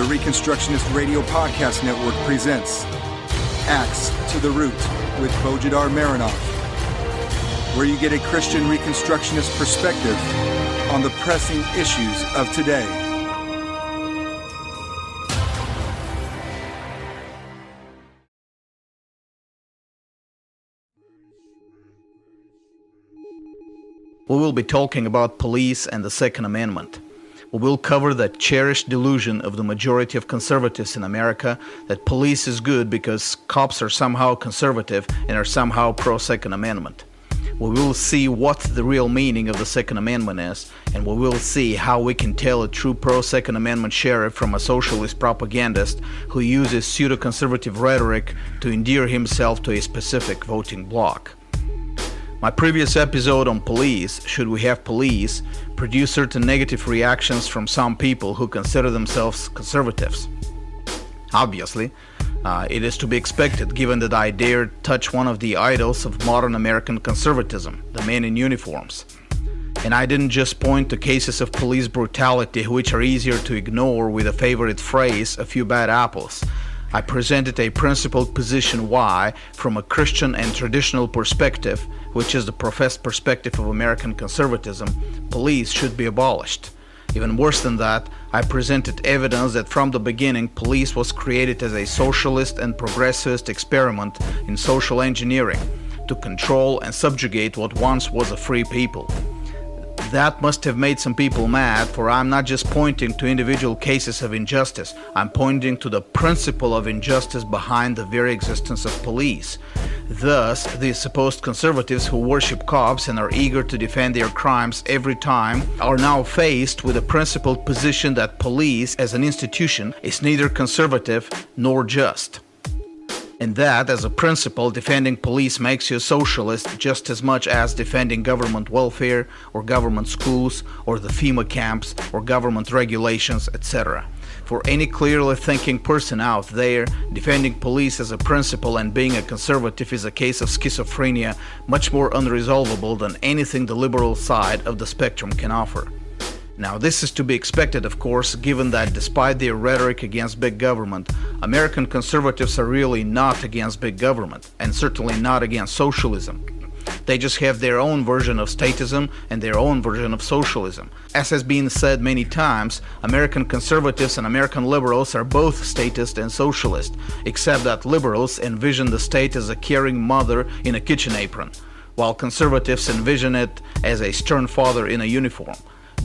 The Reconstructionist Radio Podcast Network presents Axe to the Root with Bojidar Marinov, where you get a Christian Reconstructionist perspective on the pressing issues of today. We will be talking about police and the Second Amendment. We will cover that cherished delusion of the majority of conservatives in America that police is good because cops are somehow conservative and are somehow pro-Second Amendment. We will see what the real meaning of the Second Amendment is, and we will see how we can tell a true pro-Second Amendment sheriff from a socialist propagandist who uses pseudo-conservative rhetoric to endear himself to a specific voting bloc. My previous episode on police, should we have police, produced certain negative reactions from some people who consider themselves conservatives. Obviously, it is to be expected given that I dared touch one of the idols of modern American conservatism, the men in uniforms. And I didn't just point to cases of police brutality which are easier to ignore with a favorite phrase, a few bad apples. I presented a principled position why, from a Christian and traditional perspective, which is the professed perspective of American conservatism, police should be abolished. Even worse than that, I presented evidence that from the beginning, police was created as a socialist and progressivist experiment in social engineering to control and subjugate what once was a free people. That must have made some people mad, for I'm not just pointing to individual cases of injustice, I'm pointing to the principle of injustice behind the very existence of police. Thus, the supposed conservatives who worship cops and are eager to defend their crimes every time are now faced with a principled position that police as an institution is neither conservative nor just. And that, as a principle, defending police makes you a socialist just as much as defending government welfare, or government schools, or the FEMA camps, or government regulations, etc. For any clearly thinking person out there, defending police as a principle and being a conservative is a case of schizophrenia much more unresolvable than anything the liberal side of the spectrum can offer. Now, this is to be expected, of course, given that despite their rhetoric against big government, American conservatives are really not against big government, and certainly not against socialism. They just have their own version of statism and their own version of socialism. As has been said many times, American conservatives and American liberals are both statist and socialist, except that liberals envision the state as a caring mother in a kitchen apron, while conservatives envision it as a stern father in a uniform.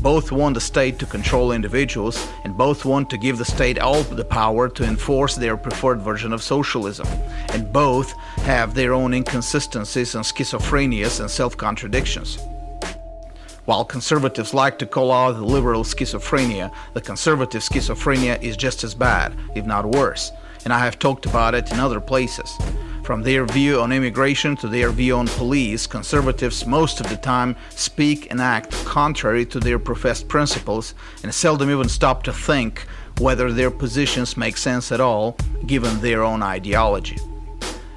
Both want the state to control individuals, and both want to give the state all the power to enforce their preferred version of socialism. And both have their own inconsistencies and schizophrenias and self-contradictions. While conservatives like to call out the liberal schizophrenia, the conservative schizophrenia is just as bad, if not worse. And I have talked about it in other places. From their view on immigration to their view on police, conservatives most of the time speak and act contrary to their professed principles and seldom even stop to think whether their positions make sense at all, given their own ideology.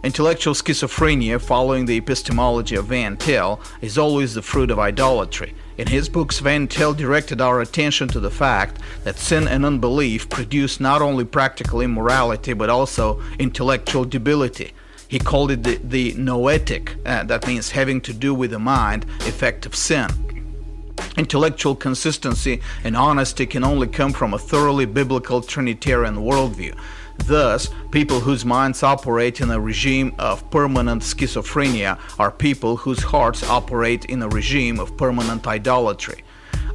Intellectual schizophrenia, following the epistemology of Van Til, is always the fruit of idolatry. In his books, Van Til directed our attention to the fact that sin and unbelief produce not only practical immorality but also intellectual debility. He called it the noetic, that means having to do with the mind, effect of sin. Intellectual consistency and honesty can only come from a thoroughly biblical Trinitarian worldview. Thus, people whose minds operate in a regime of permanent schizophrenia are people whose hearts operate in a regime of permanent idolatry.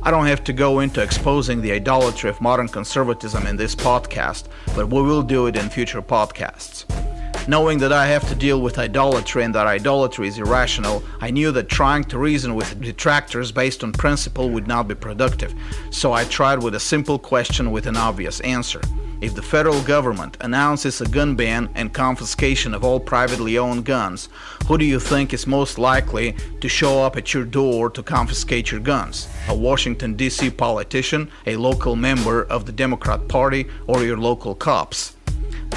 I don't have to go into exposing the idolatry of modern conservatism in this podcast, but we will do it in future podcasts. Knowing that I have to deal with idolatry and that idolatry is irrational, I knew that trying to reason with detractors based on principle would not be productive, so I tried with a simple question with an obvious answer. If the federal government announces a gun ban and confiscation of all privately owned guns, who do you think is most likely to show up at your door to confiscate your guns? A Washington, D.C. politician, a local member of the Democrat Party, or your local cops?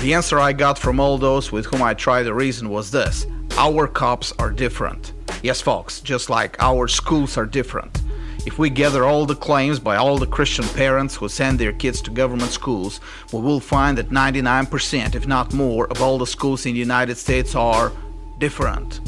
The answer I got from all those with whom I tried to reason was this: our cops are different. Yes, folks, just like our schools are different. If we gather all the claims by all the Christian parents who send their kids to government schools, we will find that 99%, if not more, of all the schools in the United States are different.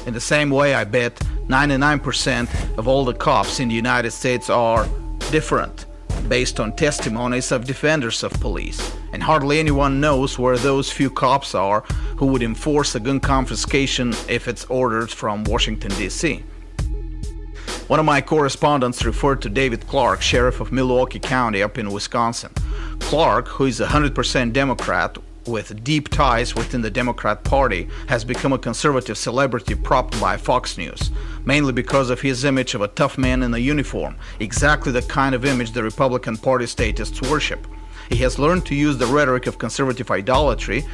In the same way, I bet 99% of all the cops in the United States are different, based on testimonies of defenders of police. And hardly anyone knows where those few cops are who would enforce a gun confiscation if it's ordered from Washington, D.C. One of my correspondents referred to David Clark, sheriff of Milwaukee County up in Wisconsin. Clark, who is a 100% Democrat with deep ties within the Democrat Party, has become a conservative celebrity propped by Fox News, mainly because of his image of a tough man in a uniform, exactly the kind of image the Republican Party statists worship. He has learned to use the rhetoric of conservative idolatry,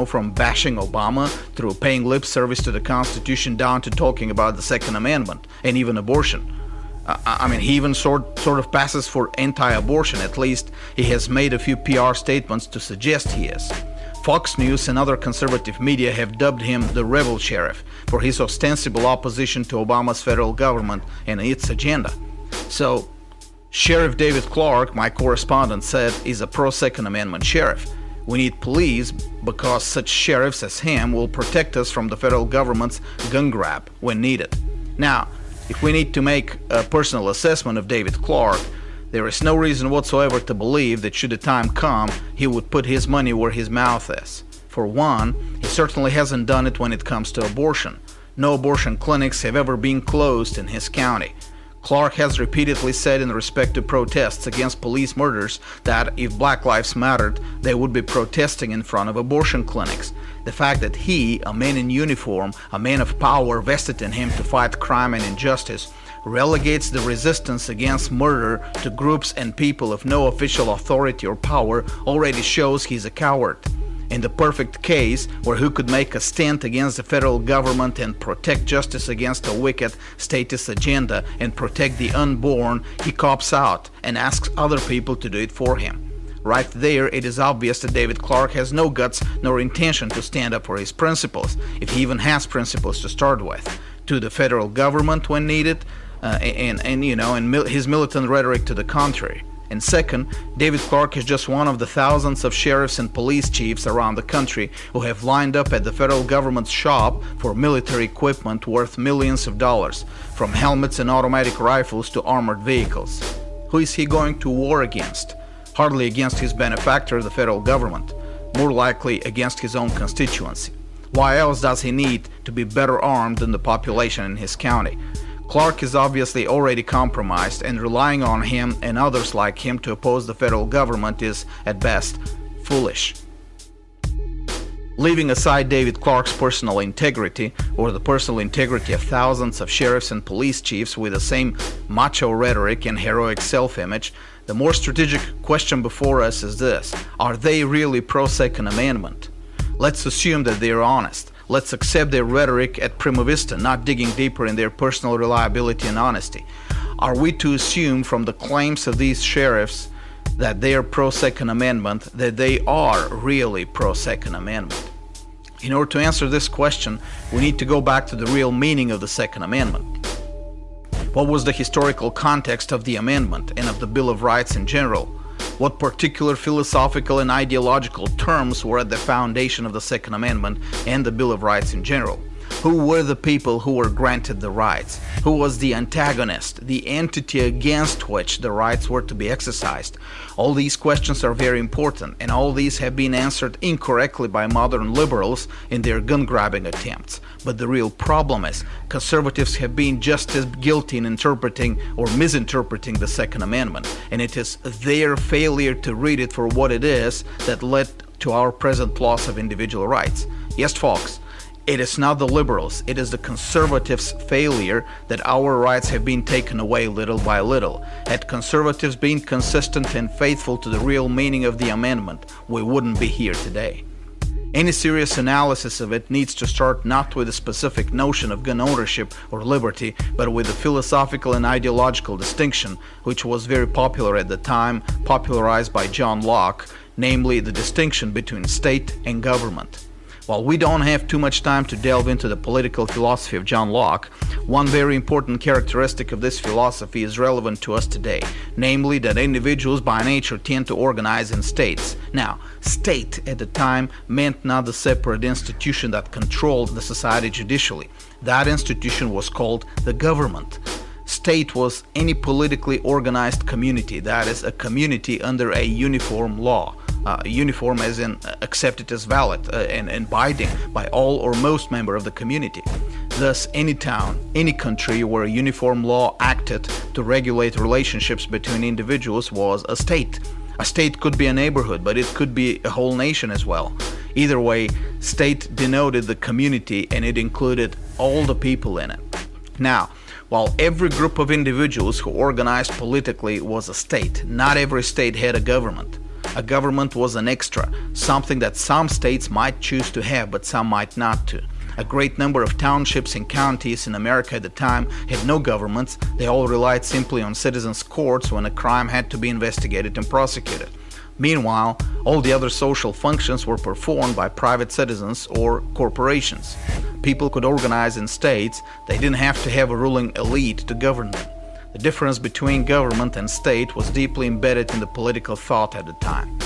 from bashing Obama through paying lip service to the Constitution down to talking about the Second Amendment and even abortion. He even sort of passes for anti-abortion. At least he has made a few PR statements to suggest he is. Fox News and other conservative media have dubbed him the rebel sheriff for his ostensible opposition to Obama's federal government and its agenda. So, Sheriff David Clark, my correspondent, said, is a pro-Second Amendment sheriff. We need police because such sheriffs as him will protect us from the federal government's gun grab when needed. Now, if we need to make a personal assessment of David Clark, there is no reason whatsoever to believe that should the time come, he would put his money where his mouth is. For one, he certainly hasn't done it when it comes to abortion. No abortion clinics have ever been closed in his county. Clark has repeatedly said in respect to protests against police murders that if Black Lives Mattered, they would be protesting in front of abortion clinics. The fact that he, a man in uniform, a man of power vested in him to fight crime and injustice, relegates the resistance against murder to groups and people of no official authority or power already shows he's a coward. In the perfect case where he could make a stand against the federal government and protect justice against a wicked statist agenda and protect the unborn, he cops out and asks other people to do it for him. Right there, it is obvious that David Clark has no guts nor intention to stand up for his principles, if he even has principles to start with, to the federal government when needed, and his militant rhetoric to the contrary. And second, David Clark is just one of the thousands of sheriffs and police chiefs around the country who have lined up at the federal government's shop for military equipment worth millions of dollars, from helmets and automatic rifles to armored vehicles. Who is he going to war against? Hardly against his benefactor, the federal government. More likely against his own constituency. Why else does he need to be better armed than the population in his county? Clark is obviously already compromised, and relying on him and others like him to oppose the federal government is, at best, foolish. Leaving aside David Clark's personal integrity, or the personal integrity of thousands of sheriffs and police chiefs with the same macho rhetoric and heroic self-image, the more strategic question before us is this: are they really pro-Second Amendment? Let's assume that they are honest. Let's accept their rhetoric at prima vista, not digging deeper in their personal reliability and honesty. Are we to assume from the claims of these sheriffs that they are pro-Second Amendment, that they are really pro-Second Amendment? In order to answer this question, we need to go back to the real meaning of the Second Amendment. What was the historical context of the amendment and of the Bill of Rights in general? What particular philosophical and ideological terms were at the foundation of the Second Amendment and the Bill of Rights in general? Who were the people who were granted the rights? Who was the antagonist, the entity against which the rights were to be exercised? All these questions are very important, and all these have been answered incorrectly by modern liberals in their gun-grabbing attempts. But the real problem is, conservatives have been just as guilty in interpreting or misinterpreting the Second Amendment, and it is their failure to read it for what it is that led to our present loss of individual rights. Yes, folks, it is not the liberals, it is the conservatives' failure that our rights have been taken away little by little. Had conservatives been consistent and faithful to the real meaning of the amendment, we wouldn't be here today. Any serious analysis of it needs to start not with a specific notion of gun ownership or liberty, but with a philosophical and ideological distinction, which was very popular at the time, popularized by John Locke, namely the distinction between state and government. While we don't have too much time to delve into the political philosophy of John Locke, one very important characteristic of this philosophy is relevant to us today, namely that individuals by nature tend to organize in states. Now, state at the time meant not the separate institution that controlled the society judicially. That institution was called the government. State was any politically organized community, that is, a community under a uniform law. Uniform as in accepted as valid and binding by all or most members of the community. Thus, any town, any country where a uniform law acted to regulate relationships between individuals was a state. A state could be a neighborhood, but it could be a whole nation as well. Either way, state denoted the community and it included all the people in it. Now, while every group of individuals who organized politically was a state, not every state had a government. A government was an extra, something that some states might choose to have, but some might not to. A great number of townships and counties in America at the time had no governments. They all relied simply on citizens' courts when a crime had to be investigated and prosecuted. Meanwhile, all the other social functions were performed by private citizens or corporations. People could organize in states. They didn't have to have a ruling elite to govern them. The difference between government and state was deeply embedded in the political thought at the time.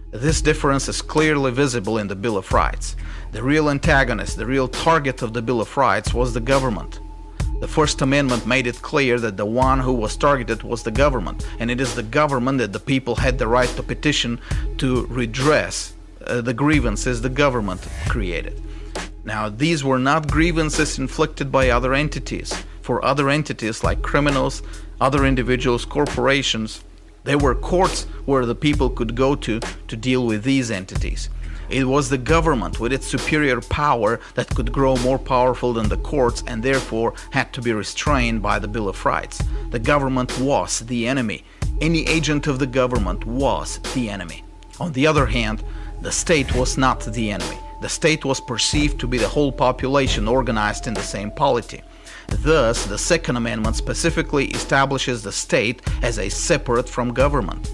This difference is clearly visible in the Bill of Rights. The real antagonist, the real target of the Bill of Rights was the government. The First Amendment made it clear that the one who was targeted was the government, and it is the government that the people had the right to petition to redress the grievances the government created. Now, these were not grievances inflicted by other entities. For other entities like criminals, other individuals, corporations, there were courts where the people could go to deal with these entities. It was the government with its superior power that could grow more powerful than the courts and therefore had to be restrained by the Bill of Rights. The government was the enemy. Any agent of the government was the enemy. On the other hand, the state was not the enemy. The state was perceived to be the whole population organized in the same polity. Thus, the Second Amendment specifically establishes the state as a separate from government.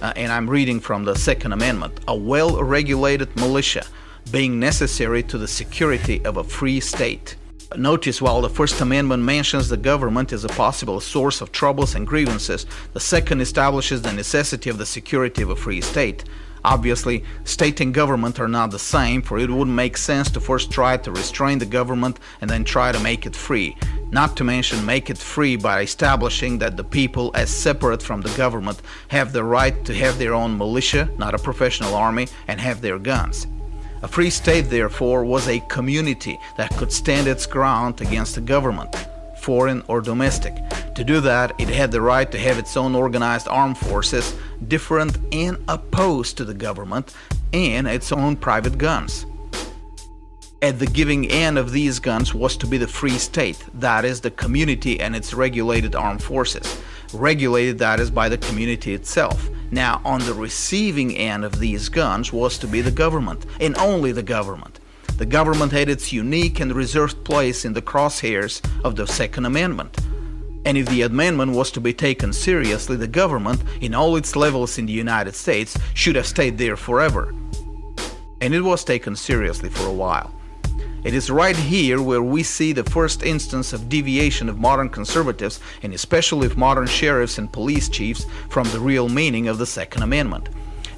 And I'm reading from the Second Amendment, a well-regulated militia being necessary to the security of a free state. Notice, while the First Amendment mentions the government as a possible source of troubles and grievances, the Second establishes the necessity of the security of a free state. Obviously, state and government are not the same, for it wouldn't make sense to first try to restrain the government and then try to make it free. Not to mention make it free by establishing that the people, as separate from the government, have the right to have their own militia, not a professional army, and have their guns. A free state, therefore, was a community that could stand its ground against the government, foreign or domestic. To do that, it had the right to have its own organized armed forces, different and opposed to the government, and its own private guns. At the giving end of these guns was to be the free state, that is, the community and its regulated armed forces. Regulated, that is, by the community itself. Now, on the receiving end of these guns was to be the government, and only the government. The government had its unique and reserved place in the crosshairs of the Second Amendment. And if the amendment was to be taken seriously, the government, in all its levels in the United States, should have stayed there forever. And it was taken seriously for a while. It is right here where we see the first instance of deviation of modern conservatives, and especially of modern sheriffs and police chiefs, from the real meaning of the Second Amendment.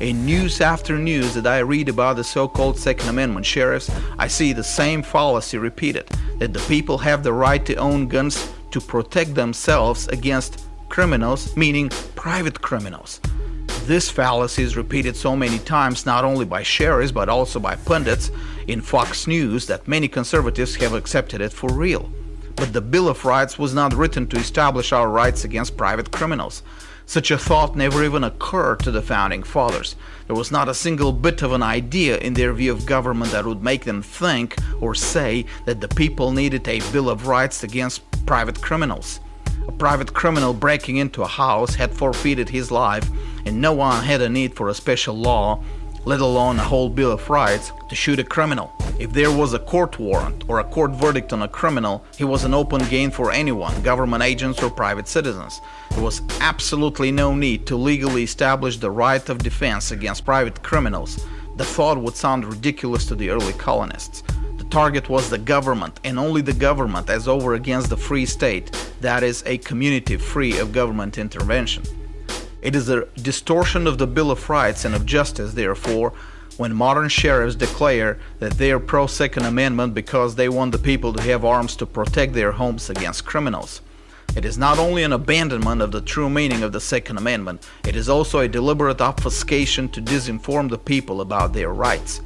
In news after news that I read about the so-called Second Amendment sheriffs, I see the same fallacy repeated, that the people have the right to own guns to protect themselves against criminals, meaning private criminals. This fallacy is repeated so many times not only by sheriffs but also by pundits in Fox News that many conservatives have accepted it for real. But the Bill of Rights was not written to establish our rights against private criminals. Such a thought never even occurred to the Founding Fathers. There was not a single bit of an idea in their view of government that would make them think or say that the people needed a Bill of Rights against private criminals. A private criminal breaking into a house had forfeited his life, and no one had a need for a special law, let alone a whole Bill of Rights, to shoot a criminal. If there was a court warrant or a court verdict on a criminal, he was an open game for anyone, government agents or private citizens. There was absolutely no need to legally establish the right of defense against private criminals, The thought would sound ridiculous to the early colonists. The target was the government, and only the government, as over against the free state, that is, a community free of government intervention. It is a distortion of the Bill of Rights and of justice, therefore, when modern sheriffs declare that they are pro-Second Amendment because they want the people to have arms to protect their homes against criminals. It is not only an abandonment of the true meaning of the Second Amendment, it is also a deliberate obfuscation to disinform the people about their rights.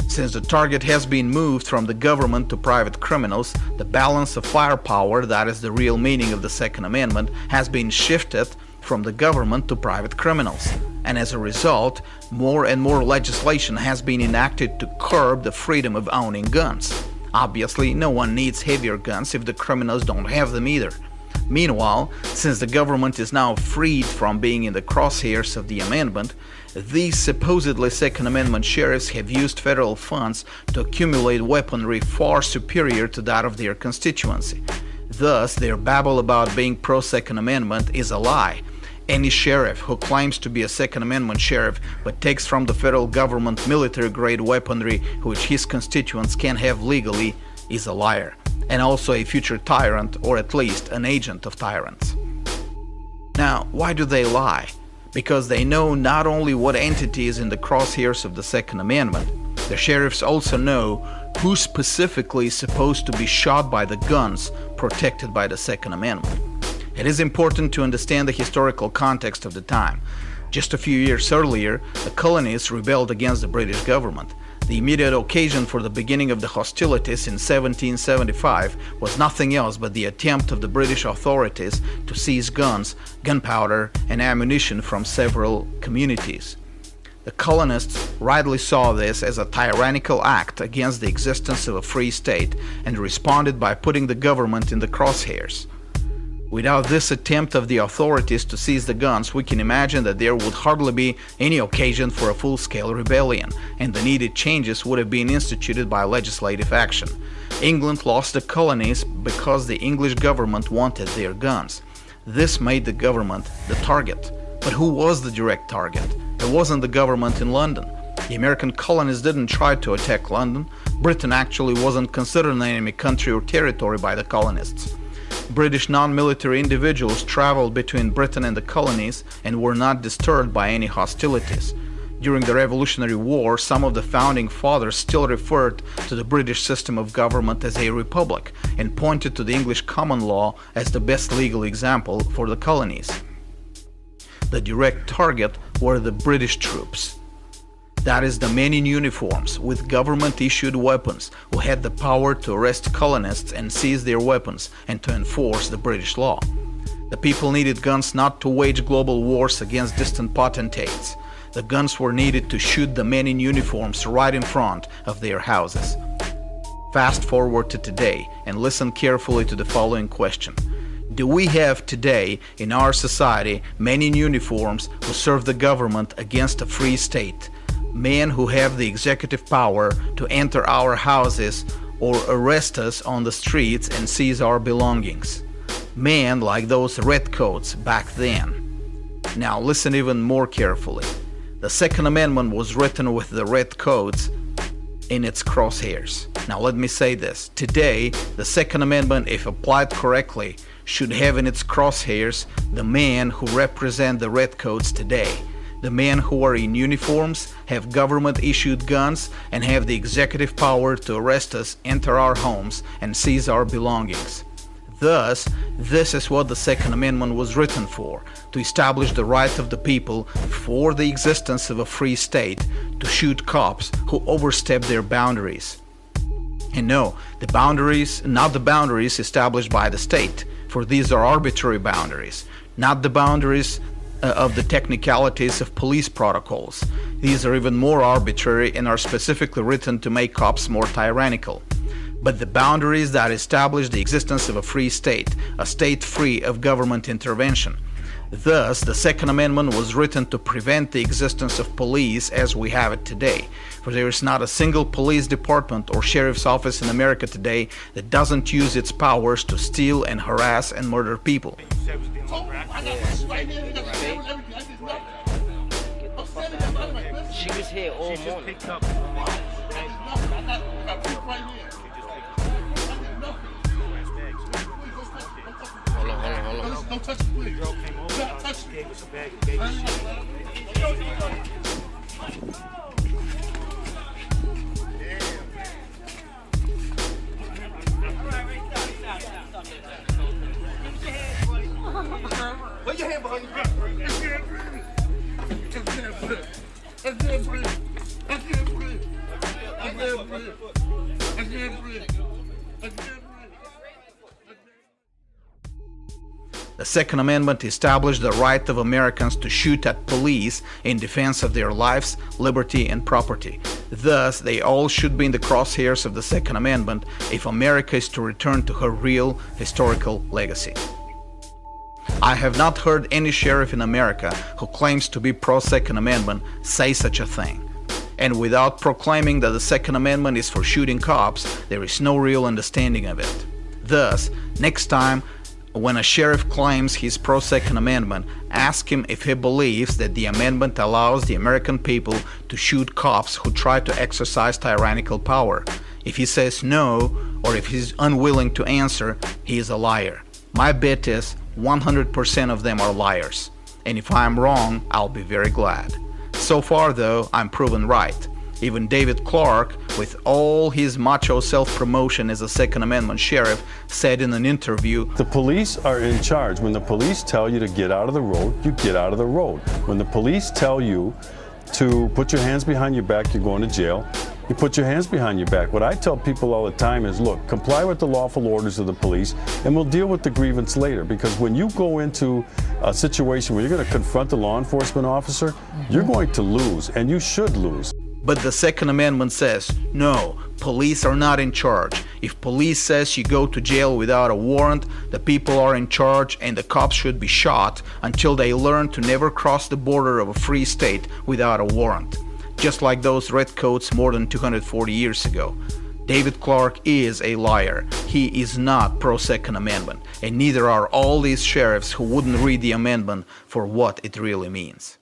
Since the target has been moved from the government to private criminals, the balance of firepower, that is the real meaning of the Second Amendment, has been shifted from the government to private criminals. And as a result, more and more legislation has been enacted to curb the freedom of owning guns. Obviously, no one needs heavier guns if the criminals don't have them either. Meanwhile, since the government is now freed from being in the crosshairs of the amendment, these supposedly Second Amendment sheriffs have used federal funds to accumulate weaponry far superior to that of their constituency. Thus, their babble about being pro-Second Amendment is a lie. Any sheriff who claims to be a Second Amendment sheriff but takes from the federal government military-grade weaponry which his constituents can have legally is a liar, and also a future tyrant, or at least an agent of tyrants. Now, why do they lie? Because they know not only what entity is in the crosshairs of the Second Amendment, the sheriffs also know who specifically is supposed to be shot by the guns protected by the Second Amendment. It is important to understand the historical context of the time. Just a few years earlier, the colonies rebelled against the British government. The immediate occasion for the beginning of the hostilities in 1775 was nothing else but the attempt of the British authorities to seize guns, gunpowder, and ammunition from several communities. The colonists rightly saw this as a tyrannical act against the existence of a free state and responded by putting the government in the crosshairs. Without this attempt of the authorities to seize the guns, we can imagine that there would hardly be any occasion for a full-scale rebellion, and the needed changes would have been instituted by legislative action. England lost the colonies because the English government wanted their guns. This made the government the target. But who was the direct target? It wasn't the government in London. The American colonies didn't try to attack London. Britain actually wasn't considered an enemy country or territory by the colonists. British non-military individuals traveled between Britain and the colonies and were not disturbed by any hostilities. During the Revolutionary War, some of the founding fathers still referred to the British system of government as a republic and pointed to the English common law as the best legal example for the colonies. The direct target were the British troops. That is, the men in uniforms with government-issued weapons who had the power to arrest colonists and seize their weapons and to enforce the British law. The people needed guns not to wage global wars against distant potentates. The guns were needed to shoot the men in uniforms right in front of their houses. Fast forward to today and listen carefully to the following question. Do we have today in our society men in uniforms who serve the government against a free state? Men who have the executive power to enter our houses or arrest us on the streets and seize our belongings. Men like those redcoats back then. Now listen even more carefully. The Second Amendment was written with the redcoats in its crosshairs. Now let me say this. Today, the Second Amendment, if applied correctly, should have in its crosshairs the men who represent the redcoats today. The men who are in uniforms, have government-issued guns, and have the executive power to arrest us, enter our homes, and seize our belongings. Thus, this is what the Second Amendment was written for, to establish the right of the people for the existence of a free state to shoot cops who overstep their boundaries. And no, the boundaries, not the boundaries established by the state, for these are arbitrary boundaries, not the boundaries of the technicalities of police protocols. These are even more arbitrary and are specifically written to make cops more tyrannical. But the boundaries that establish the existence of a free state, a state free of government intervention. Thus, the Second Amendment was written to prevent the existence of police as we have it today, for there is not a single police department or sheriff's office in America today that doesn't use its powers to steal and harass and murder people. She was here all She just morning. picked up. I got proof right here. Hold on. Don't touch it, please. Girl came over, Don't touch it. gave us a bag, gave us shit. Put your hand behind your back. I can't breathe. I can't breathe. I can't breathe. I can't breathe. I can't breathe. The Second Amendment established the right of Americans to shoot at police in defense of their lives, liberty, and property. Thus, they all should be in the crosshairs of the Second Amendment if America is to return to her real historical legacy. I have not heard any sheriff in America who claims to be pro-Second Amendment say such a thing. And without proclaiming that the Second Amendment is for shooting cops, there is no real understanding of it. Thus, next time when a sheriff claims he's pro-Second Amendment, ask him if he believes that the amendment allows the American people to shoot cops who try to exercise tyrannical power. If he says no, or if he's unwilling to answer, he is a liar. My bet is 100% of them are liars. And if I'm wrong, I'll be very glad. So far though, I'm proven right. Even David Clark, with all his macho self-promotion as a Second Amendment sheriff, said in an interview, "The police are in charge. When the police tell you to get out of the road, you get out of the road. When the police tell you to put your hands behind your back, you're going to jail, you put your hands behind your back." What I tell people all the time is, look, comply with the lawful orders of the police and we'll deal with the grievance later. Because when you go into a situation where you're going to confront a law enforcement officer, you're going to lose, and you should lose. but the Second Amendment says, no, police are not in charge. If police says you go to jail without a warrant, the people are in charge and the cops should be shot until they learn to never cross the border of a free state without a warrant. Just like those redcoats more than 240 years ago. David Clark is a liar. He is not pro-Second Amendment, and neither are all these sheriffs who wouldn't read the amendment for what it really means.